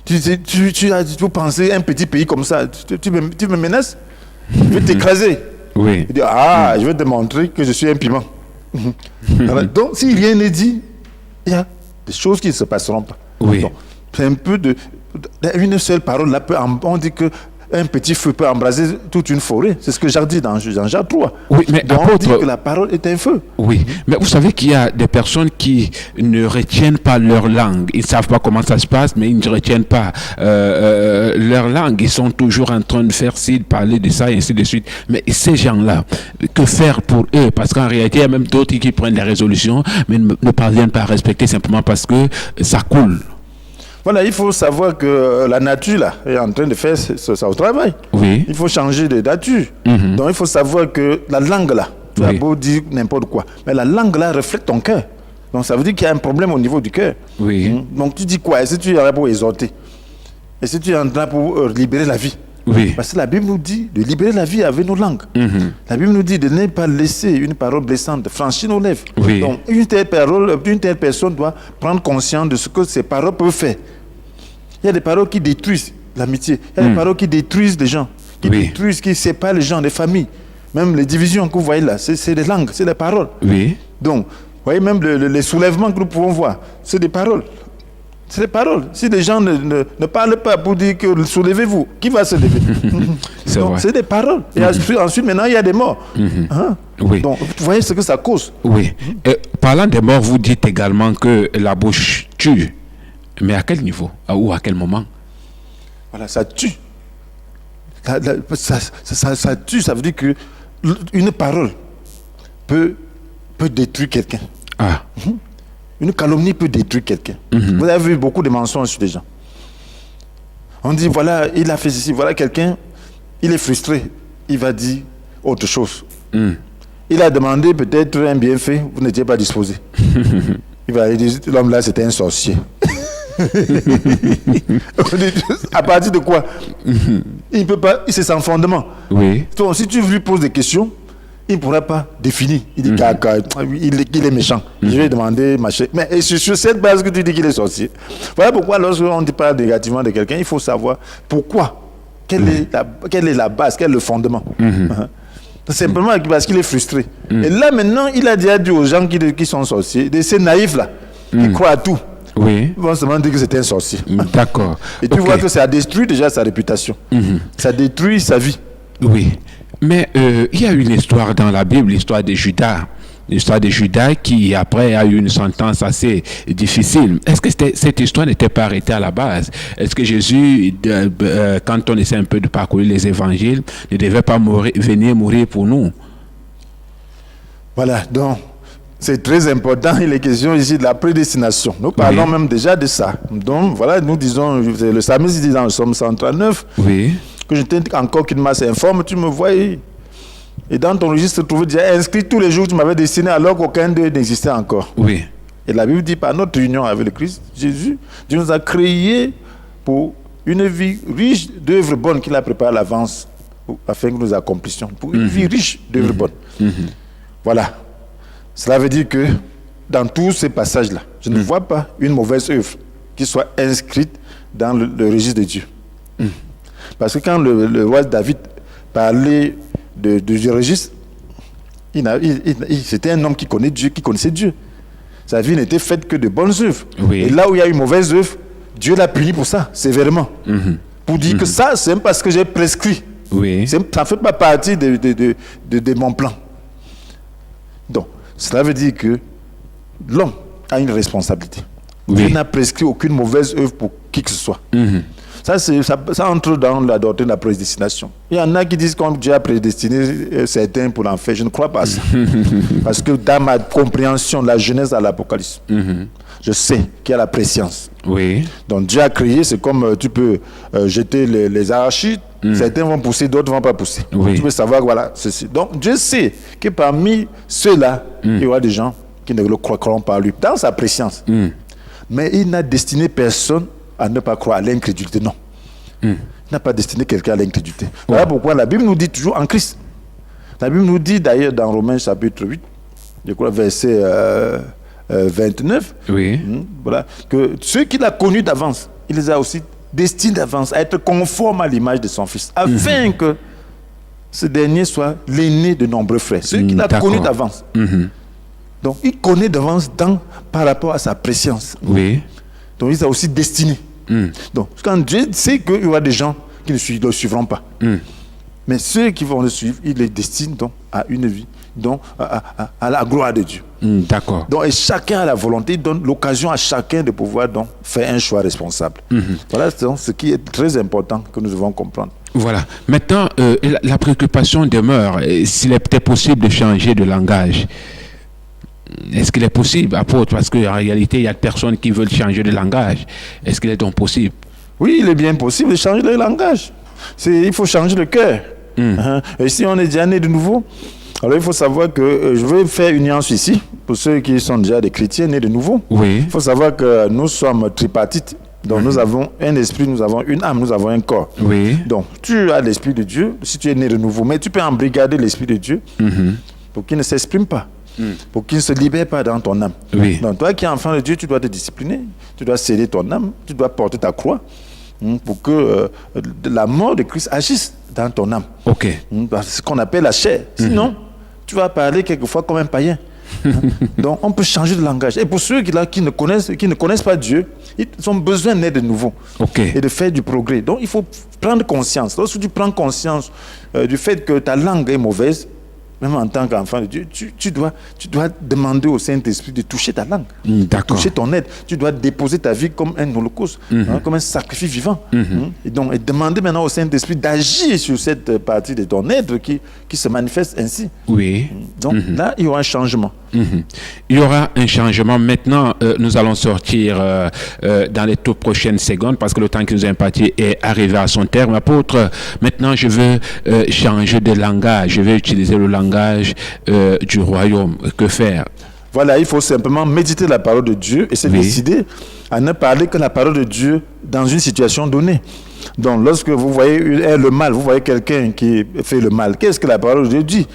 Tu as pensé un petit pays comme ça, tu me menaces? Je vais t'écraser. Oui. Il dit, je vais te montrer que je suis un piment. Donc, si rien n'est dit, il y a des choses qui ne se passeront pas. Oui. Donc, C'est un peu une seule parole, là, on dit que un petit feu peut embraser toute une forêt. C'est ce que Jacques dit dans Jean 3. Oui, mais donc, on dit que la parole est un feu. Oui, mais vous savez qu'il y a des personnes qui ne retiennent pas leur langue. Ils ne savent pas comment ça se passe, mais ils ne retiennent pas leur langue. Ils sont toujours en train de faire ci, de parler de ça, et ainsi de suite. Mais ces gens-là, que faire pour eux? Parce qu'en réalité, il y a même d'autres qui prennent des résolutions, mais ne parviennent pas à respecter simplement parce que ça coule. Voilà, il faut savoir que la nature là, est en train de faire ça au travail. Oui. Il faut changer de nature. Donc il faut savoir que la langue là, tu as beau dire n'importe quoi, mais la langue là reflète ton cœur. Donc ça veut dire qu'il y a un problème au niveau du cœur. Oui. Donc tu dis quoi? Est-ce que tu es là pour exhorter? Est-ce que tu es en train pour libérer la vie? Oui. Parce que la Bible nous dit de libérer la vie avec nos langues. La Bible nous dit de ne pas laisser une parole blessante franchir nos lèvres. Oui. Donc une telle personne doit prendre conscience de ce que ces paroles peuvent faire. Il y a des paroles qui détruisent l'amitié. Il y a des paroles qui détruisent les gens, qui détruisent, qui séparent les gens, les familles. Même les divisions que vous voyez là, c'est les langues, c'est les paroles. Oui. Donc, vous voyez même les soulèvements que nous pouvons voir, c'est des paroles. C'est des paroles. Si les gens ne parlent pas pour dire que soulevez-vous, qui va se lever? C'est des paroles. Et ensuite, maintenant, il y a des morts. Hein? Oui. Donc, vous voyez ce que ça cause. Oui. Parlant des morts, vous dites également que la bouche tue. Mais à quel niveau? Ou à quel moment? Voilà, ça tue. Ça tue, ça veut dire que une parole peut détruire quelqu'un. Ah. Une calomnie peut détruire quelqu'un. Vous avez vu beaucoup de mensonges sur des gens. On dit, voilà, il a fait ceci, voilà quelqu'un, il est frustré, il va dire autre chose. Il a demandé peut-être un bienfait, vous n'étiez pas disposé. Il va dire, l'homme là, c'était un sorcier. À partir de quoi? Il ne peut pas, c'est sans fondement. Oui. Donc, si tu lui poses des questions, il ne pourra pas définir. Il dit qu'il est méchant. Je vais demander machin. Mais sur cette base que tu dis qu'il est sorcier. Voilà pourquoi lorsqu'on dit pas négativement de quelqu'un, il faut savoir pourquoi. Quelle est la base, quel est le fondement. Simplement parce qu'il est frustré. Et là maintenant, il a déjà dit aux gens qui sont sorciers, de ces naïfs là, qui croient à tout. Oui. Ils vont seulement dire que c'était un sorcier. D'accord. Et tu vois que ça détruit déjà sa réputation. Ça détruit sa vie. Oui. Mais il y a une histoire dans la Bible, l'histoire de Judas. L'histoire de Judas qui, après, a eu une sentence assez difficile. Est-ce que cette histoire n'était pas arrêtée à la base? Est-ce que Jésus, quand on essaie un peu de parcourir les évangiles, ne devait pas venir mourir pour nous? Voilà, donc... C'est très important, il est question ici de la prédestination. Nous parlons même déjà de ça. Donc voilà, nous disons, le psalmiste dit dans le psaume 139, que je t'ai encore qu'une masse informe, tu me vois. Et dans ton registre, tu déjà inscrit tous les jours que tu m'avais destiné alors qu'aucun d'eux n'existait encore. Oui. Et la Bible dit, par notre union avec le Christ, Jésus, Dieu nous a créés pour une vie riche d'œuvres bonnes qu'il a préparées à l'avance afin que nous accomplissions. Pour une vie riche d'œuvres bonnes. Voilà. Cela veut dire que dans tous ces passages-là, je ne vois pas une mauvaise œuvre qui soit inscrite dans le registre de Dieu. Parce que quand le roi David parlait du registre, c'était un homme qui connaît Dieu, qui connaissait Dieu. Sa vie n'était faite que de bonnes œuvres. Oui. Et là où il y a une mauvaise œuvre, Dieu l'a puni pour ça, sévèrement. Pour dire que ça, c'est parce que j'ai prescrit. Oui. Ça ne fait pas partie de mon plan. Donc, cela veut dire que l'homme a une responsabilité. Dieu n'a prescrit aucune mauvaise œuvre pour qui que ce soit. Ça entre dans la doctrine de la prédestination. Il y en a qui disent que Dieu a prédestiné certains pour l'enfer. Je ne crois pas à ça. Parce que dans ma compréhension de la Genèse à l'Apocalypse, je sais qu'il y a la préscience. Oui. Donc Dieu a créé, c'est comme tu peux jeter les arachides, certains vont pousser, d'autres ne vont pas pousser. Tu peux savoir, voilà, ceci. Donc Dieu sait que parmi ceux-là, il y aura des gens qui ne le croiront pas à lui, dans sa préscience. Mais il n'a destiné personne à ne pas croire à l'incrédulité, non. Il n'a pas destiné quelqu'un à l'incrédulité. Voilà pourquoi la Bible nous dit toujours en Christ. La Bible nous dit d'ailleurs dans Romains chapitre 8, je crois verset 29, voilà, que ceux qu'il a connus d'avance, il les a aussi destinés d'avance à être conformes à l'image de son Fils, afin que ce dernier soit l'aîné de nombreux frères. Ceux qu'il a connus d'avance. Donc il connaît d'avance par rapport à sa préscience. Donc il a aussi destiné. Donc, quand Dieu sait qu'il y aura des gens qui ne le suivront pas. Mais ceux qui vont le suivre, il les destine donc à une vie, donc à la gloire de Dieu. D'accord. Donc, et chacun a la volonté, donne l'occasion à chacun de pouvoir donc faire un choix responsable. Voilà donc, ce qui est très important que nous devons comprendre. Voilà. Maintenant, la préoccupation demeure. S'il est peut-être possible de changer de langage. Est-ce qu'il est possible, apôtre? Parce qu'en réalité, il y a des personnes qui veulent changer de langage. Est-ce qu'il est donc possible? Oui, il est bien possible de changer de langage. Il faut changer le cœur. Et si on est déjà né de nouveau, alors il faut savoir que je veux faire une nuance ici, pour ceux qui sont déjà des chrétiens nés de nouveau. Oui. Il faut savoir que nous sommes tripartites. Donc nous avons un esprit, nous avons une âme, nous avons un corps. Oui. Donc tu as l'esprit de Dieu si tu es né de nouveau, mais tu peux embrigader l'esprit de Dieu pour qu'il ne s'exprime pas, pour qu'il ne se libère pas dans ton âme. Oui. Donc toi qui es enfant de Dieu, tu dois te discipliner, tu dois céder ton âme, tu dois porter ta croix pour que la mort de Christ agisse dans ton âme. Ok. C'est ce qu'on appelle la chair. Sinon, tu vas parler quelquefois comme un païen. Donc on peut changer de langage. Et pour ceux qui ne connaissent pas Dieu, ils ont besoin d'être de nouveau et de faire du progrès. Donc il faut prendre conscience. Lorsque tu prends conscience du fait que ta langue est mauvaise, même en tant qu'enfant de Dieu, tu dois demander au Saint-Esprit de toucher ta langue, toucher ton être. Tu dois déposer ta vie comme un holocauste, comme un sacrifice vivant. Et demander maintenant au Saint-Esprit d'agir sur cette partie de ton être qui se manifeste ainsi. Oui. Donc là, il y aura un changement. Il y aura un changement. Maintenant, nous allons sortir dans les toutes prochaines secondes parce que le temps qui nous est imparti est arrivé à son terme. Apôtre, maintenant, je veux changer de langage. Je vais utiliser le langage du royaume. Que faire? Voilà, il faut simplement méditer la parole de Dieu et se décider à ne parler que la parole de Dieu dans une situation donnée. Donc, lorsque vous voyez le mal, vous voyez quelqu'un qui fait le mal, qu'est-ce que la parole de Dieu dit?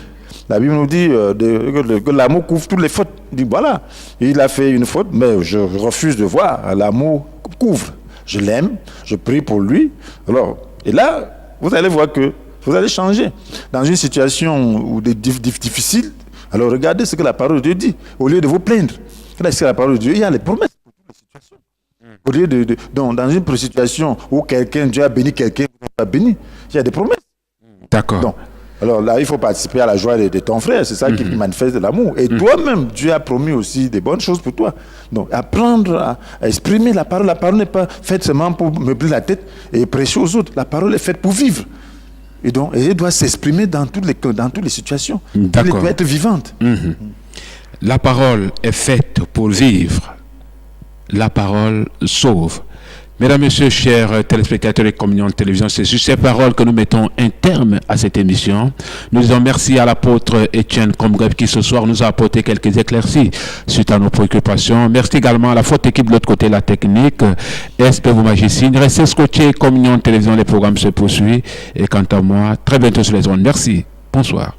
La Bible nous dit que l'amour couvre toutes les fautes. Il dit voilà, il a fait une faute, mais je refuse de voir. L'amour couvre. Je l'aime, je prie pour lui. Alors, et là, vous allez voir que vous allez changer. Dans une situation difficile, alors regardez ce que la parole de Dieu dit. Au lieu de vous plaindre, qu'est-ce que la parole de Dieu? Il y a les promesses pour toutes les situations. Au lieu donc, dans une situation où Dieu a béni quelqu'un, vous n'avez pas béni, il y a des promesses. D'accord. Donc, alors là, il faut participer à la joie de ton frère. C'est ça qui manifeste de l'amour. Et toi-même, Dieu a promis aussi des bonnes choses pour toi. Donc, apprendre à exprimer la parole. La parole n'est pas faite seulement pour meubler la tête et prêcher aux autres. La parole est faite pour vivre. Et donc, elle doit s'exprimer dans toutes les situations. Elle doit être vivante. La parole est faite pour vivre. La parole sauve. Mesdames, Messieurs, chers téléspectateurs de Communion Télévision, c'est sur ces paroles que nous mettons un terme à cette émission. Nous disons merci à l'apôtre Etienne Comgreb qui ce soir nous a apporté quelques éclaircies suite à nos préoccupations. Merci également à la forte équipe de l'autre côté, la technique, SP vous magicine. Restez scotchés, Communion Télévision, les programmes se poursuivent. Et quant à moi, très bientôt sur les ondes. Merci. Bonsoir.